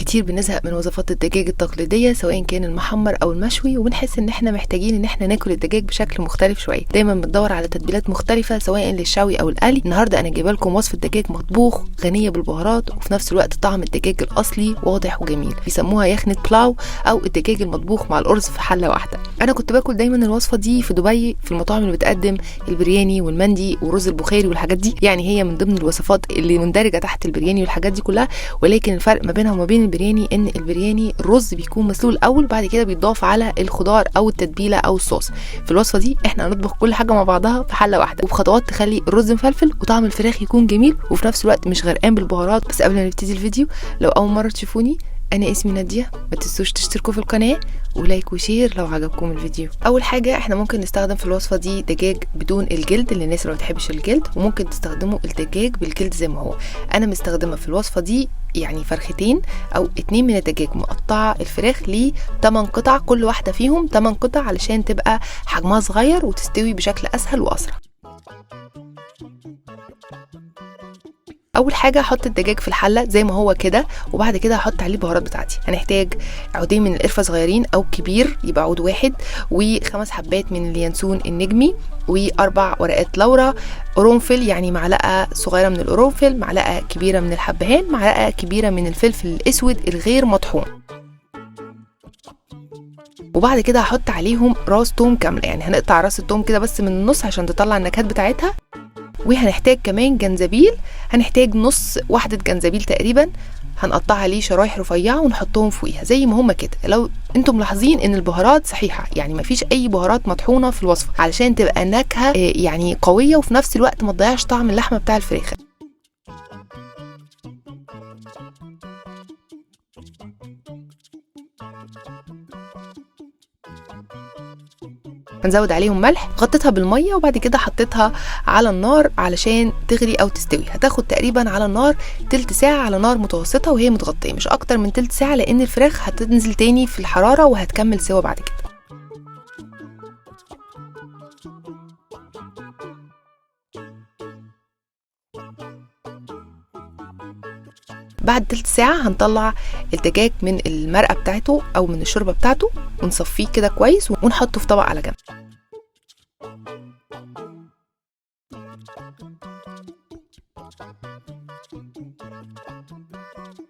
كتير بنزهق من وصفات الدجاج التقليديه سواء كان المحمر او المشوي، وبنحس ان احنا محتاجين ان احنا ناكل الدجاج بشكل مختلف شويه. دايما بندور على تتبيلات مختلفه سواء للشوي او القلي. النهارده انا جايبه لكم وصفه دجاج مطبوخ غنيه بالبهارات وفي نفس الوقت طعم الدجاج الاصلي واضح وجميل. بيسموها يخنه بلاو او الدجاج المطبوخ مع الارز في حله واحده. انا كنت باكل دايما الوصفه دي في دبي في المطاعم اللي بتقدم البرياني والمندي والرز البخاري والحاجات دي، يعني هي من ضمن الوصفات اللي مندرجه تحت البرياني والحاجات دي كلها. ولكن الفرق ما بينها وما بين البرياني ان البرياني الرز بيكون مسلوق الاول بعد كده بيتضاف على الخضار او التتبيله او الصوص. في الوصفه دي احنا هنطبخ كل حاجه مع بعضها في حله واحده وبخطوات تخلي الرز مفلفل وطعم الفراخ يكون جميل وفي نفس الوقت مش غرقان بالبهارات. بس قبل ما نبتدي الفيديو، لو اول مره تشوفوني انا اسمي نادية، ما تنسوش تشتركوا في القناه ولايك وشير لو عجبكم الفيديو. اول حاجه احنا ممكن نستخدم في الوصفه دي دجاج بدون الجلد للناس اللي ما بتحبش الجلد، وممكن تستخدموا الدجاج بالجلد زي ما هو. انا مستخدمه في الوصفه دي يعني فرختين او 2 من الدجاج، مقطعه الفراخ ل 8 قطع، كل واحده فيهم 8 قطع علشان تبقى حجمها صغير وتستوي بشكل اسهل واسرع. اول حاجه هحط الدجاج في الحله زي ما هو كده، وبعد كده هحط عليه البهارات بتاعتي. هنحتاج عودين من القرفه صغيرين او كبير يبقى عود واحد، و5 حبات من اليانسون النجمي، و4 ورقات لورا، قرنفل يعني معلقه صغيره من القرنفل، معلقه كبيره من الحبهان، معلقه كبيره من الفلفل الاسود الغير مطحون. وبعد كده هحط عليهم راس توم كامله، يعني هنقطع راس التوم كده بس من النص عشان تطلع النكهات بتاعتها. وهنحتاج كمان جنزبيل، هنحتاج نص واحدة جنزبيل تقريبا، هنقطعها ليه شرايح رفيعة ونحطهم فوقيها زي ما هما كده. لو انتم ملاحظين ان البهارات صحيحة، يعني مفيش اي بهارات مطحونة في الوصفة علشان تبقى نكهة يعني قوية وفي نفس الوقت ما تضيعش طعم اللحمة بتاع الفراخ. هنزود عليهم ملح، غطيتها بالميه وبعد كده حطيتها على النار علشان تغلي او تستوي. هتاخد تقريبا على النار تلت ساعه على نار متوسطه وهي متغطيه، مش اكتر من تلت ساعه لان الفراخ هتنزل تاني في الحراره وهتكمل سوا بعد كده. بعد تلت ساعة هنطلع الدجاج من المرقة بتاعته او من الشوربة بتاعته ونصفيه كده كويس ونحطه في طبق على جنب.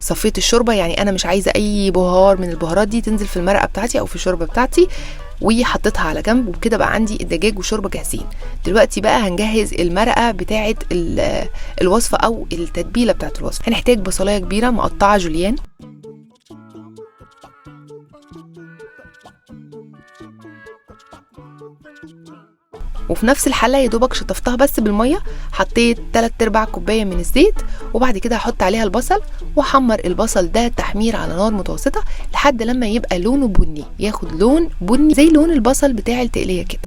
صفيت الشوربة، يعني انا مش عايزة اي بهار من البهارات دي تنزل في المرقة بتاعتي او في الشوربة بتاعتي، وحطيتها على جنب. وبكده بقى عندي الدجاج والشوربه جاهزين. دلوقتي بقى هنجهز المرقه بتاعه الوصفه او التتبيله بتاعه الوصفه. هنحتاج بصلايه كبيره مقطعه جوليان، وفي نفس الحله يا دوبك شطفتها بس بالميه. حطيت 3/4 كوبايه من الزيت، وبعد كده هحط عليها البصل واحمر البصل ده تحمير على نار متوسطه لحد لما يبقى لونه بني، ياخد لون بني زي لون البصل بتاع التقليه كده.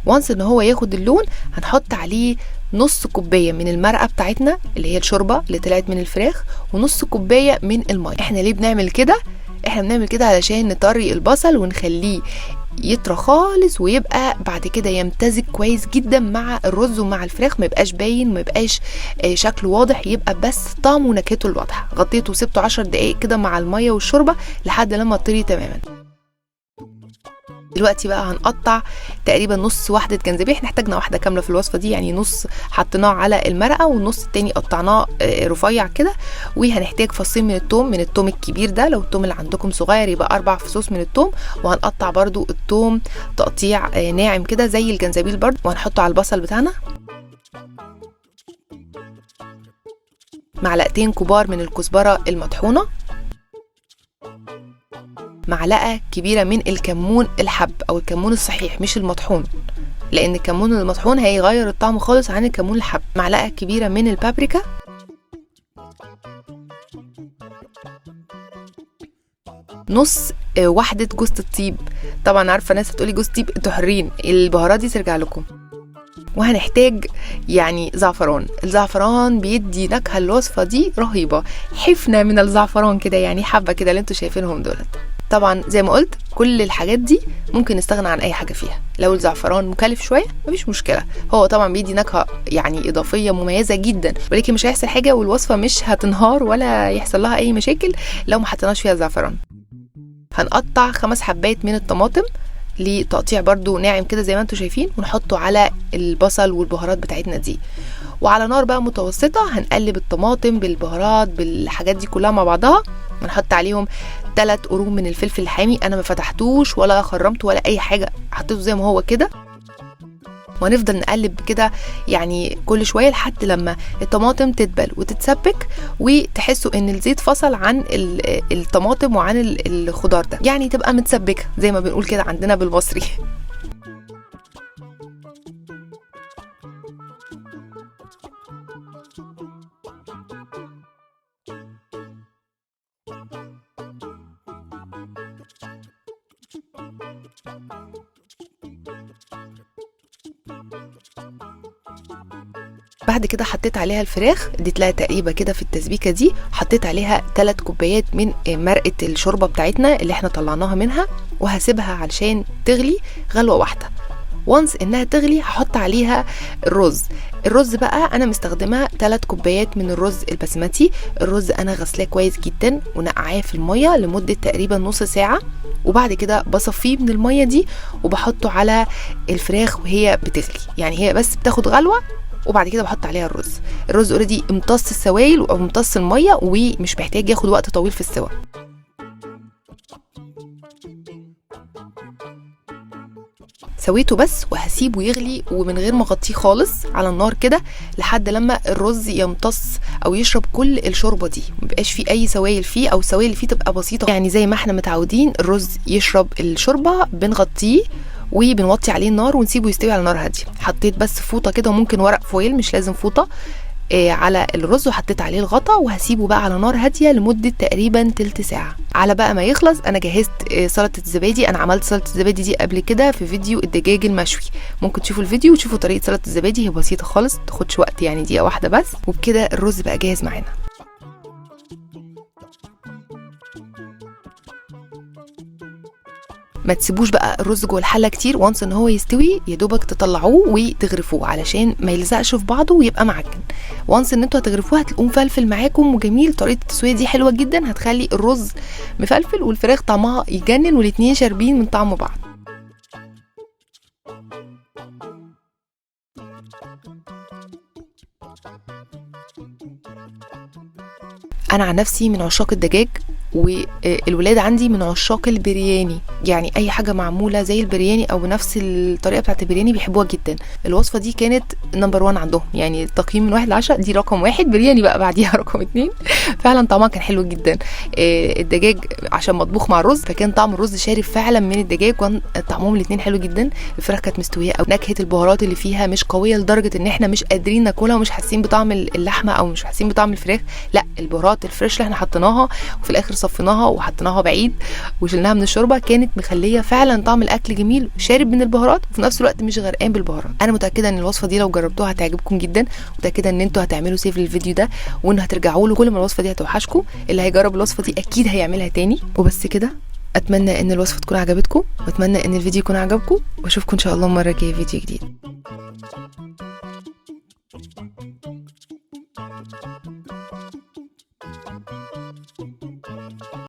وانس ان هو ياخد اللون هنحط عليه نص كوبايه من المرقه بتاعتنا اللي هي الشوربه اللي طلعت من الفراخ ونص كوبايه من الميه. احنا ليه بنعمل كده؟ احنا بنعمل كده علشان نطري البصل ونخليه يطرى خالص ويبقى بعد كده يمتزج كويس جدا مع الرز ومع الفراخ، ما يبقاش باين، ما يبقاش شكله واضح، يبقى بس طعمه ونكهته الواضحه. غطيته وسبته 10 دقايق كده مع الميه والشوربه لحد لما طري تماما. دلوقتي بقى هنقطع تقريبا نص واحده جنزبيل، احنا احتاجنا واحده كامله في الوصفه دي، يعني نص حطيناه على المرقه والنص التاني قطعناه رفيع كده. وهنحتاج فصين من الثوم الكبير ده، لو الثوم اللي عندكم صغير يبقى 4 فصوص من الثوم. وهنقطع برضو الثوم تقطيع ناعم كده زي الجنزبيل برضو، وهنحطه على البصل بتاعنا. معلقتين كبار من الكزبره المطحونه، معلقه كبيره من الكمون الحب او الكمون الصحيح مش المطحون، لان الكمون المطحون هيغير الطعم خالص عن الكمون الحب. معلقه كبيره من البابريكا، نص واحده جوز الطيب. طبعا عارفه ناس هتقولي جوز الطيب، انتوا حرين، البهارات دي ترجع لكم. وهنحتاج يعني زعفران. الزعفران بيدي نكهه الوصفه دي رهيبه، حفنه من الزعفران كده، يعني حبه كده اللي انتوا شايفينهم دولت. طبعا زي ما قلت كل الحاجات دي ممكن نستغنى عن اي حاجه فيها. لو الزعفران مكلف شويه مفيش مشكله، هو طبعا بيدي نكهه يعني اضافيه مميزه جدا، ولكن مش هيحصل حاجه والوصفه مش هتنهار ولا يحصل لها اي مشاكل لو ما حطيناش فيها زعفران. هنقطع 5 حبات من الطماطم لتقطيع برضو ناعم كده زي ما انتم شايفين، ونحطه على البصل والبهارات بتاعتنا دي، وعلى نار بقى متوسطه هنقلب الطماطم بالبهارات بالحاجات دي كلها مع بعضها. ونحط عليهم 3 قرون من الفلفل الحامي، انا ما فتحتوش ولا خرمته ولا اي حاجه، حطيته زي ما هو كده. وهنفضل نقلب كده يعني كل شويه لحد لما الطماطم تدبل وتتسبك، وتحسوا ان الزيت فصل عن الطماطم وعن الخضار ده، يعني تبقى متسبكه زي ما بنقول كده عندنا بالمصري. بعد كده حطيت عليها الفراخ، اديت لها تقريبا كده في التسبيكه دي، حطيت عليها 3 كوبايات من مرقه الشوربه بتاعتنا اللي احنا طلعناها منها، وهسيبها علشان تغلي غلوه واحده. وانس انها تغلي هحط عليها الرز بقى انا مستخدمه 3 كوبايات من الرز البسمتي. الرز انا غسلاه كويس جدا ونقعاه في الميه لمده تقريبا نص ساعه، وبعد كده بصفيه من الميه دي وبحطه على الفراخ وهي بتغلي، يعني هي بس بتاخد غلوه وبعد كده بحط عليها الرز اوريدي امتص السوائل وامتص الميه ومش محتاج ياخد وقت طويل في السوا. سويته بس وهسيبه يغلي ومن غير ما اغطيه خالص على النار كده لحد لما الرز يمتص او يشرب كل الشوربه دي، مبقاش فيه اي سوائل فيه او السوائل اللي فيه تبقى بسيطه، يعني زي ما احنا متعودين الرز يشرب الشوربه بنغطيه وبنوطي عليه النار ونسيبه يستوي على نار هاديه. حطيت بس فوطه كده وممكن ورق فويل مش لازم فوطه على الرز، وحطيت عليه الغطا وهسيبه بقى على نار هاديه لمده تقريبا تلت ساعه. على بقى ما يخلص انا جهزت سلطه الزبادي. انا عملت سلطه الزبادي دي قبل كده في فيديو الدجاج المشوي، ممكن تشوفوا الفيديو وتشوفوا طريقه سلطه الزبادي، هي بسيطه خالص تاخدش وقت يعني دقيقه واحده بس. وبكده الرز بقى جاهز معانا. ما تسيبوش بقى الرز جوه الحله كتير، وانس ان هو يستوي يا دوبك تطلعوه وتغرفوه علشان ما يلزقش في بعضه ويبقى معجن. وانس ان انتوا هتغرفوه هتلاقوه مفلفل معاكم وجميل. طريقه التسويه دي حلوه جدا، هتخلي الرز مفلفل والفراخ طعمها يجنن والاتنين شاربين من طعم بعض. انا عن نفسي من عشاق الدجاج، والولاد عندي من عشاق البرياني، يعني اي حاجه معموله زي البرياني او بنفس الطريقه بتاعت البرياني بيحبوها جدا. الوصفه دي كانت نمبر 1 عندهم، يعني التقييم من 1 ل10 دي رقم 1، برياني بقى بعديها رقم 2. فعلا طعمها كان حلو جدا. الدجاج عشان مطبوخ مع الرز فكان طعم الرز شارب فعلا من الدجاج، وكان طعمهم الاثنين حلو جدا. الفراخ كانت مستويه او نكهه البهارات اللي فيها مش قويه لدرجه ان احنا مش قادرين ناكلها ومش حاسين بطعم اللحمه او مش حاسين بطعم الفراخ، لا البهارات الفريش اللي احنا حطيناها وفي الاخر صفيناها وحطيناها بعيد وشلناها من الشوربه كانت مخليه فعلا طعم الاكل جميل شارب من البهارات وفي نفس الوقت مش غرقان بالبهارات. انا متاكده ان الوصفه دي لو جربتوها هتعجبكم جدا، متاكده ان انتوا هتعملوا سيف للفيديو ده وان هترجعوا له كل ما الوصفه دي هتوحشكم. اللي هيجرب الوصفه دي اكيد هيعملها تاني. وبس كده، اتمنى ان الوصفه تكون عجبتكم واتمنى ان الفيديو يكون عجبكم، واشوفكم ان شاء الله المره الجايه فيديو جديد.